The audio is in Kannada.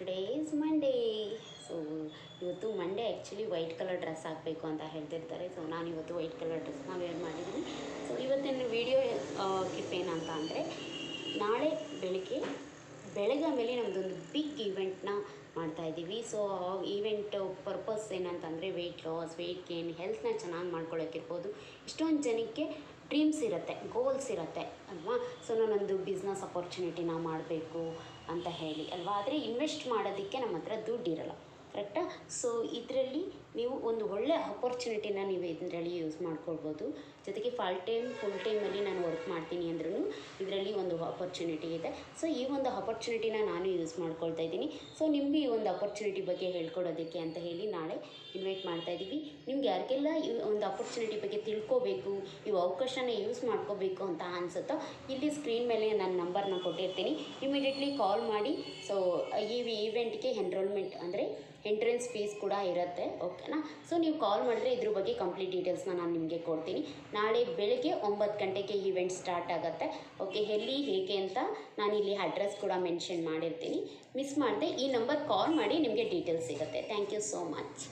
Today is Monday. ಸೊ ಇವತ್ತು Monday actually white colour dress ಹಾಕಬೇಕು ಅಂತ ಹೇಳ್ತಿರ್ತಾರೆ. ಸೊ ನಾನು ಇವತ್ತು ವೈಟ್ ಕಲರ್ ಡ್ರೆಸ್ನ ವೇರ್ ಮಾಡಿದ್ದೀನಿ. ಸೊ ಇವತ್ತಿನ ವಿಡಿಯೋ ಕ್ಲಿಪ್ ಏನಂತ ಅಂದರೆ, ನಾಳೆ ಬೆಳಗ್ಗೆ ಮೇಲೆ ನಮ್ಮದೊಂದು ಬಿಗ್ ಈವೆಂಟ್ನ ಮಾಡ್ತಾಯಿದ್ದೀವಿ. ಸೊ ಆ ಈವೆಂಟ್ ಪರ್ಪಸ್ ಏನಂತಂದರೆ ವೆಯ್ಟ್ ಲಾಸ್, ವೆಯ್ಟ್ ಗೇನ್, ಹೆಲ್ತ್ನ ಚೆನ್ನಾಗಿ ಮಾಡ್ಕೊಳ್ಳೋಕ್ಕಿರ್ಬೋದು. ಇಷ್ಟೊಂದು ಜನಕ್ಕೆ ಡ್ರೀಮ್ಸ್ ಇರುತ್ತೆ, ಗೋಲ್ಸ್ ಇರುತ್ತೆ ಅಲ್ವಾ. ಸೊ ನಾನೊಂದು ಬಿಸ್ನೆಸ್ ಅಪರ್ಚುನಿಟಿನ ಮಾಡಬೇಕು ಅಂತ ಹೇಳಿ ಅಲ್ವಾ. ಆದರೆ ಇನ್ವೆಸ್ಟ್ ಮಾಡೋದಕ್ಕೆ ನಮ್ಮ ಹತ್ರ ದುಡ್ಡಿರಲ್ಲ, ಕರೆಕ್ಟಾ. ಸೊ ಇದರಲ್ಲಿ ನೀವು ಒಂದು ಒಳ್ಳೆ ಅಪರ್ಚುನಿಟಿನ ನೀವು ಇದರಲ್ಲಿ ಯೂಸ್ ಮಾಡ್ಕೊಳ್ಬೋದು. ಜೊತೆಗೆ ಫುಲ್ ಟೈಮಲ್ಲಿ ನಾನು ವರ್ಕ್ ಮಾಡ್ತೀನಿ ಅಂದ್ರೂ ಇದರಲ್ಲಿ ಒಂದು ಅಪರ್ಚುನಿಟಿ ಇದೆ. ಸೊ ಈ ಒಂದು ಅಪರ್ಚುನಿಟಿನ ನಾನು ಯೂಸ್ ಮಾಡ್ಕೊಳ್ತಾ ಇದ್ದೀನಿ. ಸೊ ನಿಮಗೆ ಈ ಒಂದು ಅಪರ್ಚುನಿಟಿ ಬಗ್ಗೆ ಹೇಳ್ಕೊಡೋದಕ್ಕೆ ಅಂತ ಹೇಳಿ ನಾಳೆ ಇನ್ವೈಟ್ ಮಾಡ್ತಾಯಿದ್ದೀವಿ. ನಿಮ್ಗೆ ಯಾರಿಗೆಲ್ಲ ಈ ಒಂದು ಅಪರ್ಚುನಿಟಿ ಬಗ್ಗೆ ತಿಳ್ಕೋಬೇಕು, ಈ ಅವಕಾಶನ ಯೂಸ್ ಮಾಡ್ಕೋಬೇಕು ಅಂತ ಅನಿಸುತ್ತೋ, ಇಲ್ಲಿ ಸ್ಕ್ರೀನ್ ಮೇಲೆ ನನ್ನ ನಂಬರ್ನ ಕೊಟ್ಟಿರ್ತೀನಿ. ಇಮಿಡಿಯೇಟ್ಲಿ ಕಾಲ್ ಮಾಡಿ. ಸೊ ಈ ಈವೆಂಟ್ಗೆ ಎನ್ರೋಲ್ಮೆಂಟ್ ಅಂದರೆ ಎಂಟ್ರೆನ್ಸ್ ಫೀಸ್ ಕೂಡ ಇರುತ್ತೆ, ಓಕೆನಾ. ಸೊ ನೀವು ಕಾಲ್ ಮಾಡಿದ್ರೆ ಇದ್ರ ಬಗ್ಗೆ ಕಂಪ್ಲೀಟ್ ಡೀಟೇಲ್ಸ್ನ ನಾನು ನಿಮಗೆ ಕೊಡ್ತೀನಿ. ನಾಳೆ ಬೆಳಗ್ಗೆ 9 ಗಂಟೆಗೆ ಈವೆಂಟ್ ಸ್ಟಾರ್ಟ್ ಆಗುತ್ತೆ. ಓಕೆ, ಎಲ್ಲಿ ಹೇಗೆ ಅಂತ ನಾನಿಲ್ಲಿ ಅಡ್ರೆಸ್ ಕೂಡ ಮೆನ್ಷನ್ ಮಾಡಿರ್ತೀನಿ. ಮಿಸ್ ಮಾಡದೆ ಈ ನಂಬರ್ ಕಾಲ್ ಮಾಡಿ, ನಿಮಗೆ ಡೀಟೇಲ್ಸ್ ಸಿಗುತ್ತೆ. Thank you so much.